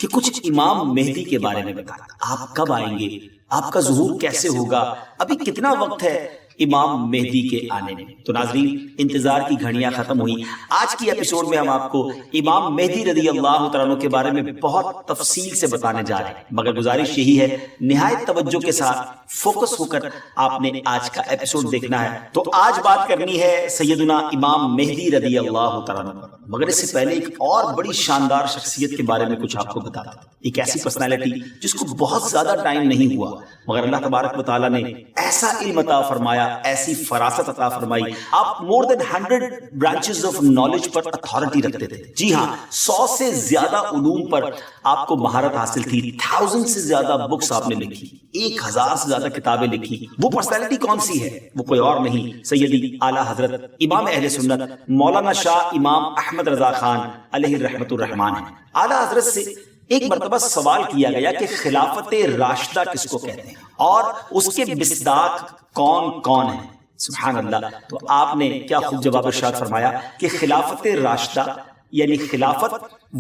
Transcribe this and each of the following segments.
کہ کچھ امام مہدی کے بارے میں بتائیں، آپ کب آئیں گے، آپ کا ظہور کیسے ہوگا، ابھی کتنا وقت ہے امام مہدی کے آنے میں۔ تو ناظرین، انتظار کی گھڑیاں ختم ہوئی۔ آج کی ایپیسوڈ میں ہم آپ کو امام مہدی رضی اللہ تعالیٰ عنہ کے بارے میں بہت تفصیل سے بتانے جا رہے ہیں، مگر گزارش یہی ہے نہایت توجہ کے ساتھ فوکس ہو کر آپ نے آج کا ایپیسوڈ دیکھنا ہے۔ تو آج بات کرنی ہے سیدنا امام مہدی رضی اللہ تعالیٰ عنہ پر، مگر اس سے پہلے ایک اور بڑی شاندار شخصیت کے بارے میں کچھ آپ کو بتا دیں۔ ایک ایسی پرسنالٹی جس کو بہت زیادہ ٹائم نہیں ہوا، مگر اللہ تبارک و تعالیٰ نے ایسا علم عطا فرمایا، ایسی فراست عطا فرمائی، آپ مور دین 100 branches of knowledge per authority رکھتے تھے۔ جی ہاں، 100 سے زیادہ علوم پر آپ کو مہارت حاصل تھی، 1000 سے زیادہ بکس آپ نے لکھی، 1000 سے زیادہ کتابیں لکھی۔ وہ پرسنالٹی کون سی ہے؟ وہ کوئی اور نہیں، سیدی اعلیٰ حضرت امام اہل سنت مولانا شاہ امام احمد رضا خان علیہ رحمت الرحمان ہے۔ اعلیٰ حضرت سے ایک مرتبہ سوال کیا گیا کہ خلافت راشدہ کس کو کہتے ہیں اور اس کے مصداق کون کون ہیں؟ سبحان اللہ۔ تو آپ نے کیا خوب جواب ارشاد فرمایا کہ خلافت راشدہ یعنی خلافت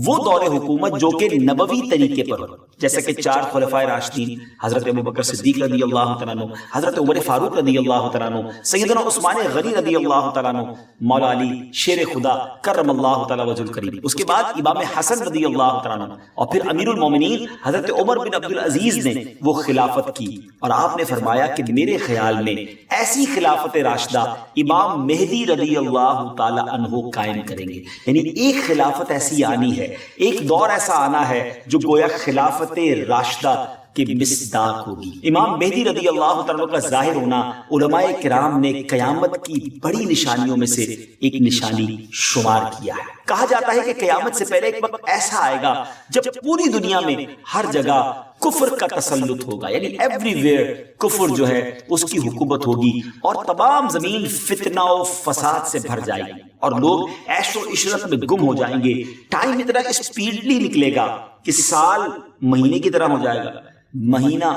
وہ دور حکومت جو کہ نبوی طریقے پر ہو، جیسا کہ 4 خلفائے راشدین حضرت ابوبکر صدیق رضی اللہ تعالیٰ عنہ، حضرت عمر فاروق رضی اللہ تعالیٰ عنہ، سیدنا عثمان غنی رضی اللہ تعالیٰ عنہ، مولا علی شیر خدا کرم اللہ تعالیٰ وجہ الکریم، اس کے بعد امام حسن رضی اللہ تعالیٰ عنہ، اور پھر امیر المومنین حضرت عمر بن عبدالعزیز نے وہ خلافت کی۔ اور آپ نے فرمایا کہ میرے خیال میں ایسی خلافت راشدہ امام مہدی رضی اللہ تعالیٰ عنہ قائم کریں گے، یعنی ایک خلافت ایسی آنی ہے، ایک دور ایسا آنا ہے جو گویا خلافت راشدہ کے مصداق ہوگی۔ امام مہدی رضی اللہ تعالیٰ کا ظاہر ہونا علماء کرام نے قیامت کی بڑی نشانیوں میں سے ایک نشانی شمار کیا ہے۔ کہا جاتا ہے کہ قیامت سے پہلے ایک وقت ایسا آئے گا جب پوری دنیا میں ہر جگہ کفر کا تسلط ہوگا، یعنی ایوری ویئر کفر جو ہے اس کی حکومت ہوگی، اور تمام زمین فتنہ و فساد سے بھر جائے گی، اور لوگ عیش و عشرت میں گم ہو جائیں گے۔ ٹائم اتنا اسپیڈلی نکلے گا کہ سال مہینے کی طرح ہو جائے گا، مہینہ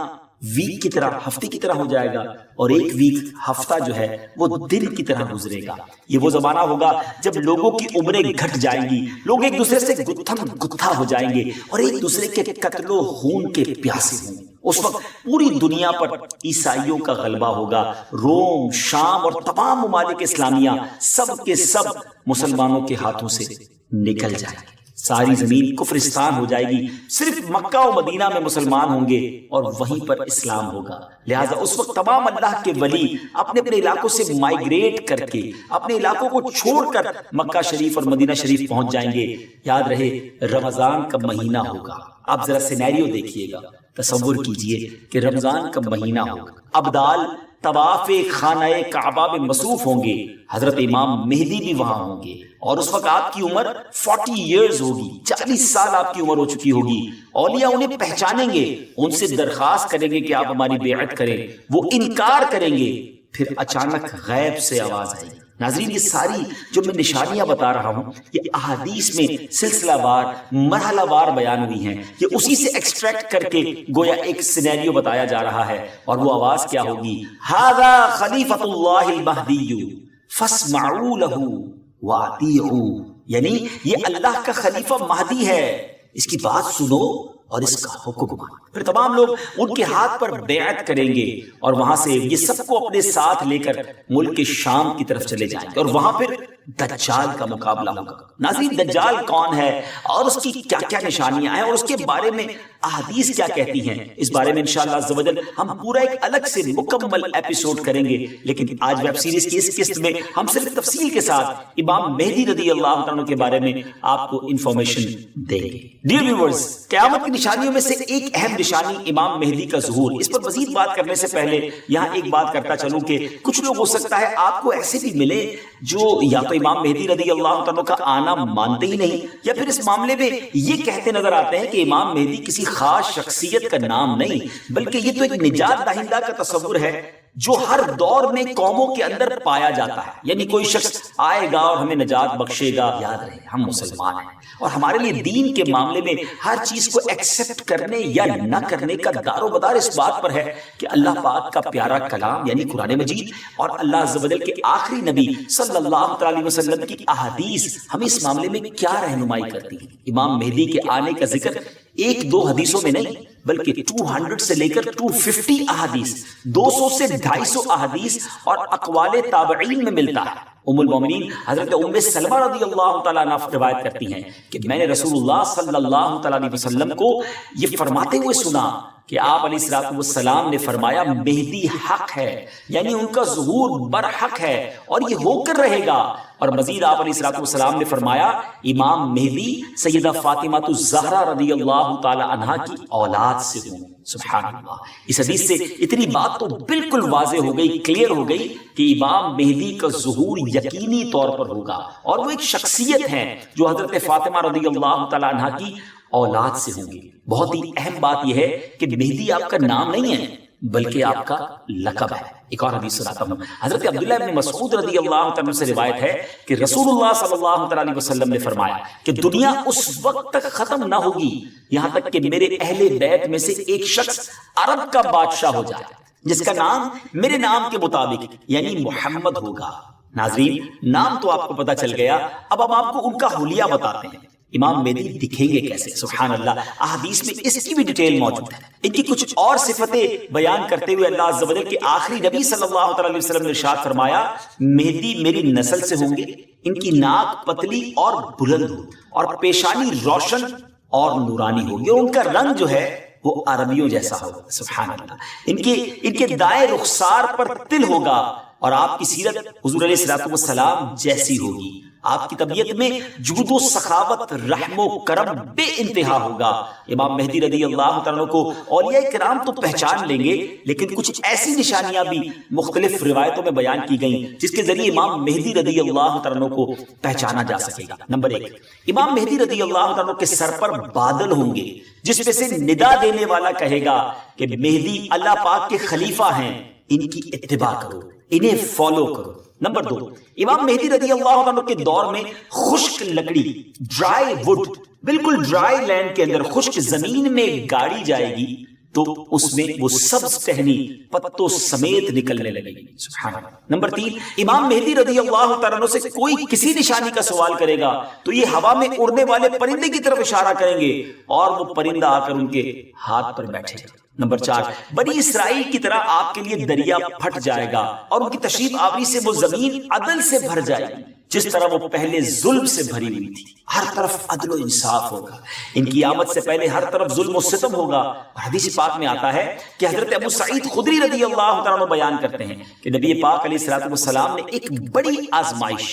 ویک کی طرح، ہفتے کی طرح ہو جائے گا، اور ایک ویک ہفتہ جو ہے وہ دن کی طرح گزرے گا۔ یہ وہ زمانہ ہوگا جب لوگوں کی عمریں گھٹ جائیں گی، لوگ ایک دوسرے سے گتھم گتھا ہو جائیں گے اور ایک دوسرے کے قتل و خون کے پیاسے ہوں گے۔ اس وقت پوری دنیا پر عیسائیوں کا غلبہ ہوگا، روم، شام اور تمام ممالک اسلامیہ سب کے سب مسلمانوں کے ہاتھوں سے نکل جائیں گے، ساری زمین کفرستان ہو جائے گی، صرف مکہ و مدینہ میں مسلمان ہوں گے اور وہیں پر اسلام ہوگا۔ لہٰذا اس وقت تمام اللہ کے ولی اپنے اپنے علاقوں سے مائیگریٹ کر کے اپنے علاقوں کو چھوڑ کر مکہ شریف اور مدینہ شریف پہنچ جائیں گے۔ یاد رہے رمضان کا مہینہ ہوگا، آپ ذرا سینیریو دیکھیے گا، تصور کیجئے کہ رمضان کا مہینہ ہوگا، ابدال طواف خانہ کعبہ میں مصروف ہوں گے، حضرت امام مہدی بھی وہاں ہوں گے، اور اس وقت آپ کی عمر 40 ایئرز ہوگی، 40 سال آپ کی عمر ہو چکی ہوگی۔ اولیاء انہیں پہچانیں گے، ان سے درخواست کریں گے کہ آپ ہماری بیعت کریں، وہ انکار کریں گے، پھر اچانک غیب سے آواز آئے گی۔ ناظرین، یہ ساری جو میں نشانیاں بتا رہا ہوں یہ احادیث میں سلسلہ وار مرحلہ وار بیان ہوئی ہیں، یہ اسی سے ایکسٹریکٹ کر کے گویا ایک سینیریو بتایا جا رہا ہے، اور وہ آواز کیا ہوگی؟ ھذا خلیفۃ اللہ المہدی فاسمعوا لہ واطیعوا، یعنی یہ اللہ کا خلیفہ مہدی ہے، اس کی بات سنو اور اس کا حکم مانو۔ پھر تمام لوگ ان کے ہاتھ پر بیعت کریں گے، اور وہاں سے یہ سب کو اپنے ساتھ لے کر ملک شام کی طرف چلے جائیں گے، اور وہاں پھر دجال کا مقابلہ ہوگا۔ ناظرین، دجال کون ہے اور اس کی کیا کیا نشانیاں ہیں اور اس کے بارے میں احادیث کیا کہتی ہیں، اس بارے میں انشاءاللہ عز و جل ہم پورا ایک الگ سے مکمل ایپیسوڈ کریں گے، لیکن آج ویب سیریز کی اس قسط میں ہم صرف تفصیل کے ساتھ امام مہدی رضی اللہ عنہ کے بارے میں آپ کو انفارمیشن دیں گے۔ ڈیئر ویورز، قیامت کی نشانیوں میں سے ایک اہم نشانی امام مہدی کا ظہور۔ اس پر مزید بات کرنے سے پہلے یہاں ایک بات کرتا چلوں کہ کچھ لوگ ہو سکتا ہے آپ کو ایسے بھی ملے جو یا تو امام مہدی رضی اللہ عنہ کا آنا مانتے ہی نہیں، یا پھر اس معاملے میں یہ کہتے نظر آتے ہیں کہ امام مہدی کسی خاص شخصیت کا نام نہیں، بلکہ یہ تو ایک نجات دہندہ کا تصور ہے جو ہر دور میں قوموں کے اندر پایا جاتا ہے، یعنی کوئی شخص آئے گا اور ہمیں نجات بخشے گا۔ یاد رہے ہم مسلمان ہیں، اور ہمارے لیے دین کے معاملے میں ہر چیز کو ایکسپٹ کرنے یا نہ کرنے کا دار و مدار اس بات پر ہے کہ اللہ پاک کا پیارا کلام یعنی قرآن مجید اور اللہ عز و جل کے آخری نبی صلی اللہ علیہ وسلم کی احادیث ہمیں اس معاملے میں کیا رہنمائی کرتی ہے۔ امام مہدی کے آنے کا ذکر ایک دو حدیثوں میں نہیں بلکہ 200 سے لے کر 250 احادیث، 200 سے 250 احادیث اور اقوال تابعین میں ملتا ہے۔ ام المومنین حضرت ام سلمہ رضی اللہ تعالیٰ عنہ روایت کرتی ہیں کہ میں نے رسول اللہ صلی اللہ تعالیٰ علیہ وسلم کو یہ فرماتے ہوئے سنا کہ آپ علیہ الصلوۃ والسلام نے فرمایا مہدی حق ہے، یعنی ان کا ظہور برحق ہے اور یہ ہو کر رہے گا۔ اور مزید آپ علیہ الصلوۃ والسلام نے فرمایا امام مہدی سیدہ فاطمہ الزہرا رضی اللہ تعالی عنہا کی اولاد سے ہوں۔ سبحان اللہ، اس حدیث سے اتنی بات تو بالکل واضح ہو گئی، کلیئر ہو گئی کہ امام مہدی کا ظہور یقینی طور پر ہوگا، اور وہ ایک شخصیت ہے جو حضرت فاطمہ رضی اللہ تعالی عنہا کی اولاد سے ہوں گے۔ بہت ہی اہم بات یہ ہے کہ مہدی آپ کا نام نہیں ہے بلکہ آپ کا لقب ہے۔ ایک اور حدیث سناتا ہوں، حضرت عبداللہ بن مسعود رضی اللہ عنہ سے روایت ہے کہ رسول اللہ صلی اللہ علیہ وسلم نے فرمایا کہ دنیا اس وقت تک ختم نہ ہوگی یہاں تک کہ میرے اہل بیت میں سے ایک شخص عرب کا بادشاہ ہو جائے جس کا نام میرے نام کے مطابق یعنی محمد ہوگا۔ ناظرین، نام تو آپ کو پتا چل گیا، اب ہم آپ کو ان کا حلیہ بتاتے ہیں۔ امام مہدی دکھیں گے کیسے؟ سبحان اللہ، احادیث میں اس کی بھی ڈیٹیل موجود ہے۔ ان کی کچھ اور صفتیں بیان کرتے ہوئے اللہ عز و جل کے آخری نبی صلی اللہ علیہ وسلم نے ارشاد فرمایا مہدی میری نسل سے ہوں گے، ان کی ناک پتلی اور بلند ہو اور پیشانی روشن اور نورانی ہوگی، اور ان کا رنگ جو ہے وہ عربیوں جیسا ہوگا۔ سبحان اللہ، ان کے دائیں رخسار پر تل ہوگا اور آپ کی سیرت حضور علیہ الصلوۃ والسلام جیسی ہوگی۔ آپ کی طبیعت میں جود و سخاوت، رحم و کرم بے انتہا ہوگا۔ امام مہدی رضی اللہ تعالیٰ کو اولیاء کرام تو پہچان لیں گے، لیکن کچھ ایسی نشانیاں بھی مختلف روایتوں میں بیان کی گئیں جس کے ذریعے امام مہدی رضی اللہ تعالیٰ کو پہچانا جا سکے گا۔ نمبر 1، امام مہدی رضی اللہ تعالیٰ کے سر پر بادل ہوں گے جس میں سے ندا دینے والا کہے گا کہ مہدی اللہ پاک کے خلیفہ ہیں، ان کی اتباع کرو، انہیں فالو کرو۔ نمبر 2، امام مہدی رضی اللہ عنہ کے دور میں خشک لکڑی، ڈرائی وڈ، بالکل ڈرائی لینڈ کے اندر خشک زمین میں گاڑی جائے گی تو اس میں وہ سبز ٹہنی پتوں سمیت نکلنے لگے گی۔ سبحان اللہ۔ نمبر 3، امام مہدی رضی اللہ تعالیٰ عنہ سے کوئی کسی نشانی کا سوال کرے گا تو یہ ہوا میں اڑنے والے پرندے کی طرف اشارہ کریں گے اور وہ پرندہ آ کر ان کے ہاتھ پر بیٹھے گا۔ نمبر 4، بنی اسرائیل کی طرح آپ کے لیے دریا پھٹ جائے گا اور ان کی تشریف آوری سے وہ زمین عدل سے بھر جائے گی جس طرح وہ پہلے ظلم سے بھری ہوئی تھی۔ ہر طرف عدل و انصاف ہوگا، ان کی آمد سے پہلے ہر طرف ظلم و ستم ہوگا۔ اور حدیث پاک میں آتا ہے کہ حضرت ابو سعید خدری رضی اللہ تعالیٰ بیان کرتے ہیں کہ نبی پاک علیہ الصلوۃ والسلام نے ایک بڑی آزمائش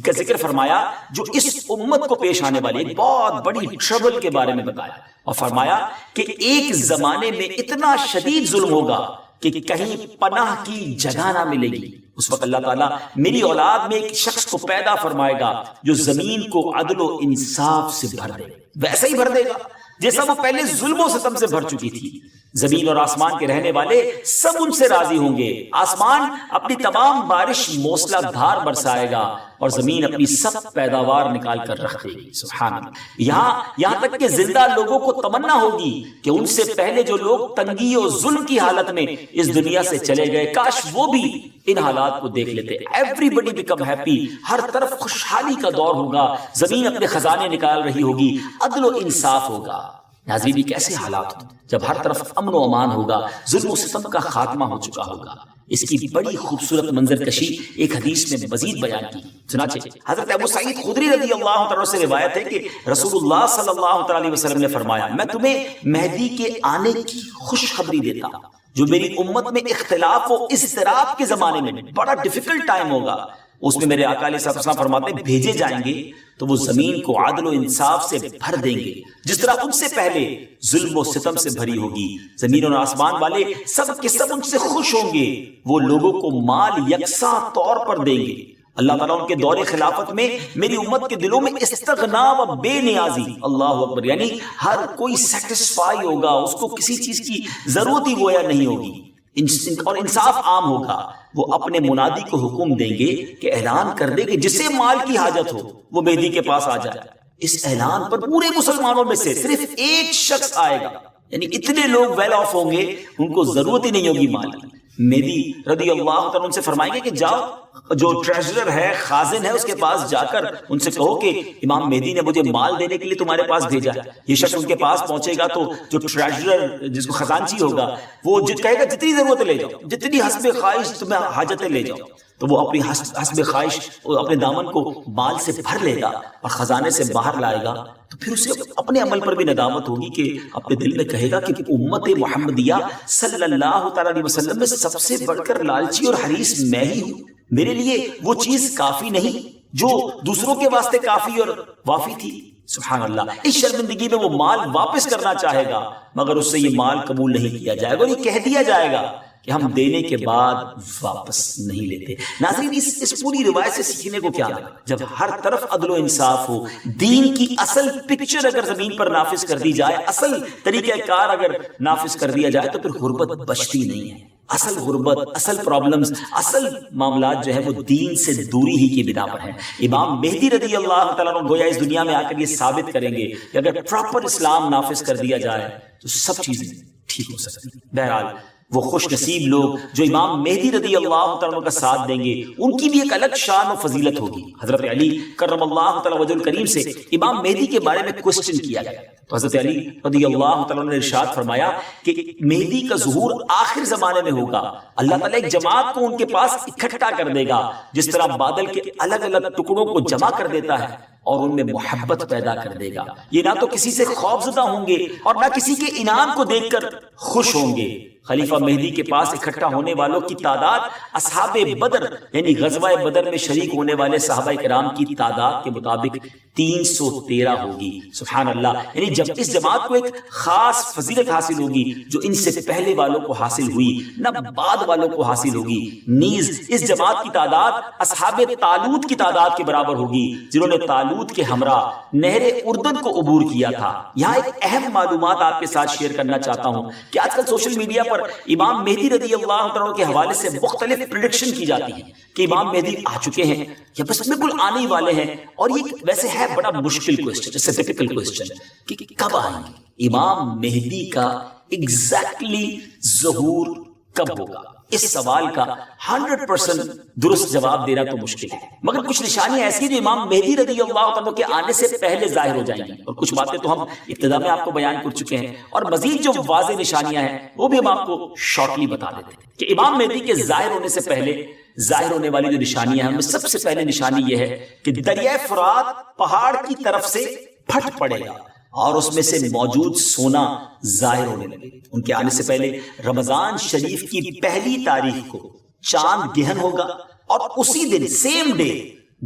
کا ذکر فرمایا جو اس امت کو پیش آنے والی ایک بہت بڑی ٹربل کے بارے میں بتایا، اور فرمایا کہ ایک زمانے میں اتنا شدید ظلم ہوگا کہ کہیں پناہ کی جگہ نہ ملے گی۔ اس وقت اللہ تعالیٰ میری اولاد میں ایک شخص کو پیدا فرمائے گا جو زمین کو عدل و انصاف سے بھر دے، ویسا ہی بھر دے گا جیسا وہ پہلے ظلم و ستم سے بھر چکی تھی۔ زمین اور آسمان کے رہنے والے سب ان سے راضی ہوں گے، آسمان اپنی تمام بارش موسلا دھار برسائے گا اور زمین اپنی سب پیداوار نکال کر رکھ دے گی۔ سبحان اللہ، یہاں تک کہ زندہ لوگوں کو تمنا ہوگی کہ ان سے پہلے جو لوگ تنگی اور ظلم کی حالت میں اس دنیا سے چلے گئے کاش وہ بھی ان حالات کو دیکھ لیتے۔ ایوری بڈی بیکم ہیپی، ہر طرف خوشحالی کا دور ہوگا، زمین اپنے خزانے نکال رہی ہوگی، عدل و انصاف ہوگا۔ ناظرین، بھی کیسے حالات ہوں جب ہر طرف امن و امان ہوگا، ظلم و ستم کا خاتمہ ہو چکا ہوگا۔ اس کی بڑی خوبصورت منظر کشی ایک حدیث میں مزید بیان کی۔ چنانچہ حضرت ابو سعید خدری رضی اللہ تعالیٰ سے روایت ہے کہ رسول اللہ صلی اللہ علیہ وسلم نے فرمایا میں تمہیں مہدی کے آنے کی خوشخبری دیتا ہوں جو میری امت میں اختلاف و اضطراب کے زمانے میں بڑا ڈیفیکلٹ ٹائم ہوگا۔ اس میں میرے آقا علیہ السلام فرماتے ہیں بھیجے جائیں گے تو وہ زمین کو عدل و انصاف سے بھر دیں گے جس طرح ان سے پہلے ظلم و ستم سے بھری ہوگی۔ زمین اور آسمان والے سب کے سب ان سے خوش ہوں گے، وہ لوگوں کو مال یکساں طور پر دیں گے۔ اللہ تعالیٰ ان کے دور خلافت میں میری امت کے دلوں میں استغنا و بے نیازی، اللہ اکبر، یعنی ہر کوئی سیٹسفائی ہوگا، اس کو کسی چیز کی ضرورت ہی گویا نہیں ہوگی، اور انصاف عام ہوگا۔ وہ اپنے منادی کو حکم دیں گے کہ اعلان کر دے کہ جسے مال کی حاجت ہو وہ مہدی کے پاس آ جائے۔ اس اعلان پر پورے مسلمانوں میں سے صرف ایک شخص آئے گا، یعنی اتنے لوگ ویل آف ہوں گے ان کو ضرورت ہی نہیں ہوگی مال کی، مہدی رضی اللہ تعالیٰ ان سے فرمائیں گے کہ جاؤ جو ٹریجرر ہے، خازن ہے، اس کے پاس جا کر ان سے کہو کہ امام مہدی نے مجھے مال دینے کے لیے تمہارے پاس بھیجا ہے۔ یہ شخص ان کے پاس پہنچے گا تو جو ٹریجرر جس کو خزانچی ہوگا وہ کہے گا جتنی ضرورت لے جاؤ، جتنی حسب خواہش تمہیں حاجتیں لے جاؤ، تو وہ اپنی حسب خواہش اپنے دامن کو مال سے بھر لے گا اور خزانے سے باہر لائے گا، تو پھر اسے اپنے عمل پر بھی ندامت ہوگی کہ اپنے دل میں کہے گا کہ امت محمدیہ صلی اللہ تعالیٰ علیہ وسلم میں سب سے بڑھ کر لالچی اور حریص میں ہی ہوں، میرے لیے وہ چیز کافی نہیں جو دوسروں کے واسطے کافی اور وافی تھی۔ سبحان اللہ، اس شرمندگی میں وہ مال واپس کرنا چاہے گا مگر اس سے یہ مال قبول نہیں کیا جائے گا اور یہ کہہ دیا جائے گا کہ ہم دینے کے بعد واپس نہیں لیتے۔ ناظرین، اس پوری روایت سے سیکھنے کو کیا ہے؟ جب ہر طرف عدل و انصاف ہو، دین کی اصل پکچر اگر زمین پر نافذ کر دی جائے، اصل طریقہ کار اگر نافذ کر دیا جائے تو پھر غربت بچتی نہیں ہے۔ اصل غربت، اصل پرابلمز، اصل معاملات جو ہے وہ دین سے دوری ہی کی بنا پر ہیں۔ امام مہدی رضی اللہ تعالیٰ عنہ گویا اس دنیا میں آ کر یہ ثابت کریں گے کہ اگر پراپر اسلام نافذ کر دیا جائے تو سب چیزیں ٹھیک ہو سکتی ہیں۔ بہرحال وہ خوش نصیب لوگ جو امام مہدی رضی اللہ تعالیٰ عنہ کا ساتھ دیں گے، ان کی بھی ایک الگ شان و فضیلت ہوگی۔ حضرت علی کرم اللہ تعالیٰ وجہ الکریم سے امام مہدی کے بارے میں کوسچن کیا گیا تو حضرت علی رضی اللہ تعالیٰ نے ارشاد فرمایا کہ مہدی کا ظہور آخر زمانے میں ہوگا، اللہ تعالیٰ ایک جماعت کو ان کے پاس اکٹھا کر دے گا جس طرح بادل کے الگ الگ ٹکڑوں کو جمع کر دیتا ہے اور ان میں محبت پیدا کر دے گا۔ یہ نہ تو کسی سے خوفزدہ ہوں گے اور نہ کسی کے انعام کو دیکھ کر خوش ہوں گے۔ خلیفہ مہدی کے پاس اکٹھا ہونے والوں کی تعداد اصحاب بدر یعنی غزوہ بدر میں شریک ہونے والے صحابہ کرام کی تعداد کے مطابق 313 ہوگی۔ سبحان اللہ، یعنی جب اس جماعت کو ایک خاص فضیلت حاصل ہوگی جو ان سے پہلے والوں کو حاصل ہوئی نہ بعد والوں کو حاصل ہوگی۔ نیز اس جماعت کی تعداد اصحاب طالوت کی تعداد کے برابر ہوگی جنہوں نے طالوت کے ہمراہ نہر اردن کو عبور کیا تھا۔ یہاں ایک اہم معلومات آپ کے ساتھ شیئر کرنا چاہتا ہوں کہ آج کل سوشل میڈیا پر امام مہدی رضی اللہ عنہ کے حوالے سے مختلف پریڈکشن کی جاتی ہے کہ امام مہدی آ چکے ہیں یا بس بالکل آنے ہی والے ہیں، اور یہ ویسے ہے بڑا مشکل کوسچن، ٹپیکل کوسچن کہ کب آئیں گے امام مہدی کا ایگزیکٹلی ظہور کب ہوگا؟ اس سوال کا 100% درست جواب دینا تو مشکل ہے، مگر کچھ نشانیاں ایسی ہیں جو امام مہدی رضی اللہ عنہ کے آنے سے پہلے ظاہر ہو جائیں گی، اور کچھ باتیں تو ہم ابتدا میں آپ کو بیان کر چکے ہیں، اور مزید جو واضح نشانیاں ہیں وہ بھی ہم آپ کو شارٹلی بتا دیتے ہیں کہ امام مہدی کے ظاہر ہونے سے پہلے ظاہر ہونے والی جو نشانیاں ہیں ان میں سب سے پہلے نشانی یہ ہے کہ دریائے فرات پہاڑ کی طرف سے پھٹ پڑے گا اور اس میں سے موجود سونا ظاہر ہونے لگے۔ ان کے آنے سے پہلے رمضان شریف کی پہلی تاریخ کو چاند گہن ہوگا اور اسی دن سیم ڈے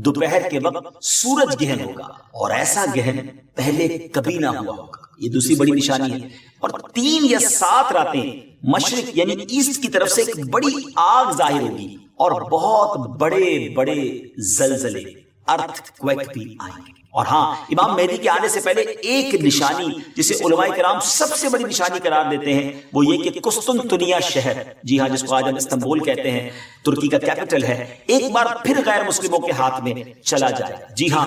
دوپہر کے وقت سورج گہن ہوگا، اور ایسا گہن پہلے کبھی نہ ہوا ہوگا۔ یہ دوسری بڑی نشانی ہے۔ اور 3 یا 7 راتیں مشرق یعنی ایسٹ کی طرف سے ایک بڑی آگ ظاہر ہوگی اور بہت بڑے بڑے زلزلے ارتھ کویک بھی آئیں گے۔ اور ہاں، امام مہدی کے آنے سے پہلے ایک نشانی جسے علماء کرام سب سے بڑی نشانی قرار دیتے ہیں وہ یہ کہ قسطنطنیہ شہر، جی ہاں، جس کو آج ہم استنبول کہتے ہیں، ترکی کا کیپٹل ہے، ایک بار پھر غیر مسلموں کے ہاتھ میں چلا جائے۔ جی ہاں،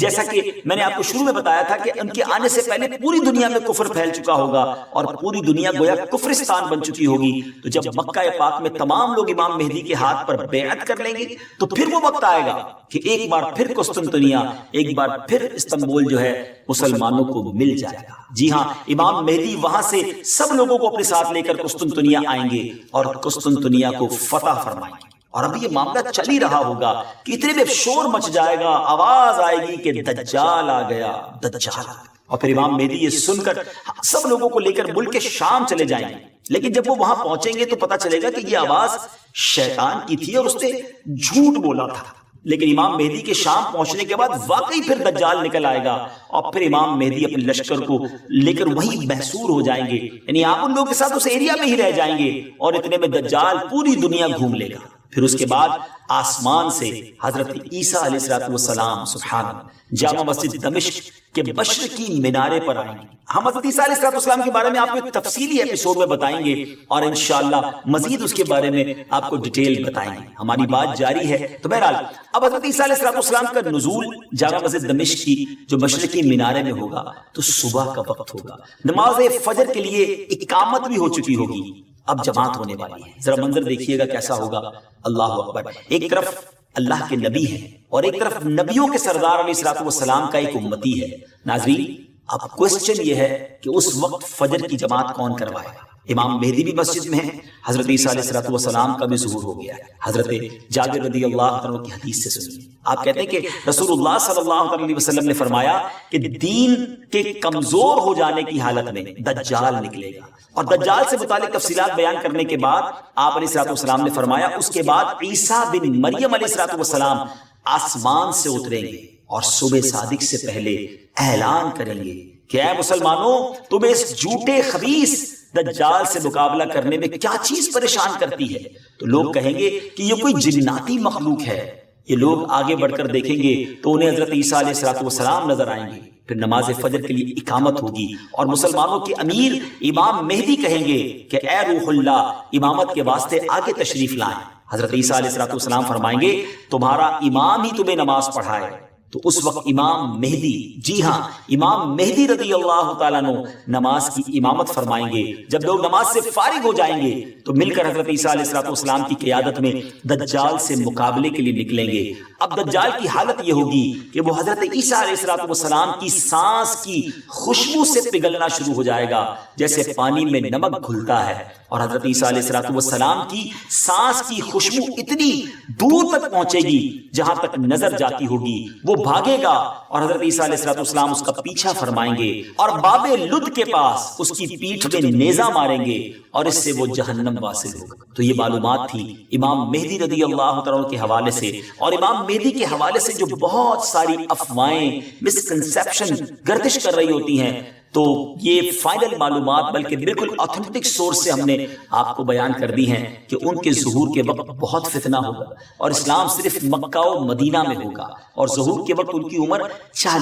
جیسا کہ میں نے آپ کو شروع میں بتایا تھا کہ ان کے آنے سے پہلے پوری دنیا میں کفر پھیل چکا ہوگا اور پوری دنیا گویا کفرستان بن چکی ہوگی، تو جب مکہ پاک میں تمام لوگ امام مہدی کے ہاتھ پر بیعت کر لیں گے تو پھر وہ وقت آئے گا کہ ایک بار پھر قسطنطنیہ، ایک بار پھر استنبول جو ہے مسلمانوں کو مل جائے گا۔ جی ہاں، امام مہدی وہاں سے سب لوگوں کو اپنے ساتھ لے کر قسطنطنیہ آئیں گے اور قسطنطنیہ کو فتح فرمائیں گے۔ اور ابھی یہ معاملہ چل ہی رہا ہوگا کہ اتنے میں شور مچ جائے گا، آواز آئے گی کہ دجال آ گیا، دجال۔ اور پھر امام مہدی یہ سن کر سب لوگوں کو لے کر ملک شام چلے جائیں گے، لیکن جب وہ وہاں پہنچیں گے تو پتہ چلے گا کہ یہ آواز شیطان کی تھی اور اس نے جھوٹ بولا تھا۔ لیکن امام مہدی کے شام پہنچنے کے بعد واقعی پھر دجال نکل آئے گا اور پھر امام مہدی اپنے لشکر کو لے کر وہیں محصور ہو جائیں گے، یعنی آپ ان لوگوں کے ساتھ اس ایریا میں ہی رہ جائیں گے اور اتنے میں دجال پوری دنیا گھوم لے گا۔ پھر اس کے بعد آسمان سے حضرت عیسیٰ علیہ السلام سبحان اللہ جامع مسجد دمشق کے مشرقی مینارے پر آئیں گے۔ ہم حضرت عیسیٰ علیہ السلام کے بارے میں آپ کو ایک تفصیلی ایپیسوڈ میں بتائیں گے اور انشاءاللہ مزید اس کے بارے میں آپ کو ڈیٹیل بتائیں گے، ہماری بات جاری ہے۔ تو بہرحال اب حضرت عیسیٰ علیہ السلام کا نزول جامع مسجد دمشق کی جو مشرقی مینارے میں ہوگا تو صبح کا وقت ہوگا، نماز فجر کے لیے اقامت بھی ہو چکی ہوگی اب جماعت ہونے والی ہے. ذرا منظر دیکھیے گا کیسا ہوگا. اللہ اکبر. ایک طرف اللہ کے نبی ہیں اور ایک طرف نبیوں کے سردار علیہ الصلوۃ والسلام کا ایک امتی ہے. ناظرین اب کوسچن یہ ہے کہ اس وقت فجر کی جماعت کون کروائے گا؟ امام مہدی بھی مسجد میں ہیں. حضرت عیسیٰ علیہ الصلوۃ والسلام کا بھی ظہور ہو گیا ہے. حضرت جابر رضی اللہ عنہ کی حدیث سے سنیے. آپ کہتے ہیں کہ رسول اللہ صلی اللہ علیہ وسلم نے فرمایا کہ دین کے کمزور ہو جانے کی حالت میں دجال نکلے گا. اور دجال سے متعلق تفصیلات بیان کرنے کے بعد آپ علیہ الصلوۃ والسلام نے فرمایا اس کے بعد عیسیٰ بن مریم علیہ الصلوۃ والسلام آسمان سے اتریں گے اور صبح صادق سے پہلے اعلان کریں گے کہ اے مسلمانوں تمہیں اس جھوٹے خبیث دجال سے مقابلہ کرنے میں کیا چیز پریشان کرتی ہے؟ تو لوگ کہیں گے کہ یہ کوئی جناتی مخلوق ہے. یہ لوگ آگے بڑھ کر دیکھیں گے تو انہیں حضرت عیسیٰ علیہ الصلوۃ والسلام نظر آئیں گے. پھر نماز فجر کے لیے اقامت ہوگی اور مسلمانوں کے امیر امام مہدی کہیں گے کہ اے روح اللہ امامت کے واسطے آگے تشریف لائیں. حضرت عیسیٰ علیہ الصلوۃ والسلام فرمائیں گے تمہارا امام ہی تمہیں نماز پڑھائے. تو اس وقت امام مہدی، جی ہاں امام مہدی رضی اللہ تعالیٰ عنہ نماز کی امامت فرمائیں گے. جب لوگ نماز سے فارغ ہو جائیں گے تو مل کر حضرت عیسیٰ علیہ الصلوۃ والسلام کی قیادت میں دجال سے مقابلے کے لیے نکلیں گے. اب دجال کی حالت یہ ہوگی کہ وہ حضرت عیسیٰ علیہ الصلوۃ والسلام کی سانس کی خوشبو سے پگھلنا شروع ہو جائے گا جیسے پانی میں نمک گھلتا ہے. اور حضرت عیسیٰ علیہ الصلوۃ والسلام کی سانس کی خوشبو اتنی دور تک پہنچے گی جہاں تک نظر جاتی ہوگی. وہ بھاگے گا اور حضرت عیسیٰ علیہ الصلوۃ والسلام اس کا پیچھا فرمائیں گے اور باب لد کے پاس اس کی پیٹھ میں نیزہ ماریں گے اور اس سے وہ جہنم واصل ہوگا. تو یہ معلومات تھی امام مہدی رضی اللہ تعالیٰ کے حوالے سے. اور امام مہدی کے حوالے سے جو بہت ساری افواہیں مسکنسیپشن گردش کر رہی ہوتی ہیں تو یہ فائنل معلومات بلکہ بالکل آتھینٹک سورس سے ہم نے آپ کو بیان کر دی ہیں کہ ان کے ظہور کے وقت بہت فتنہ ہوگا اور اسلام صرف مکہ و مدینہ میں ہوگا اور ظہور کے وقت ان کی عمر 40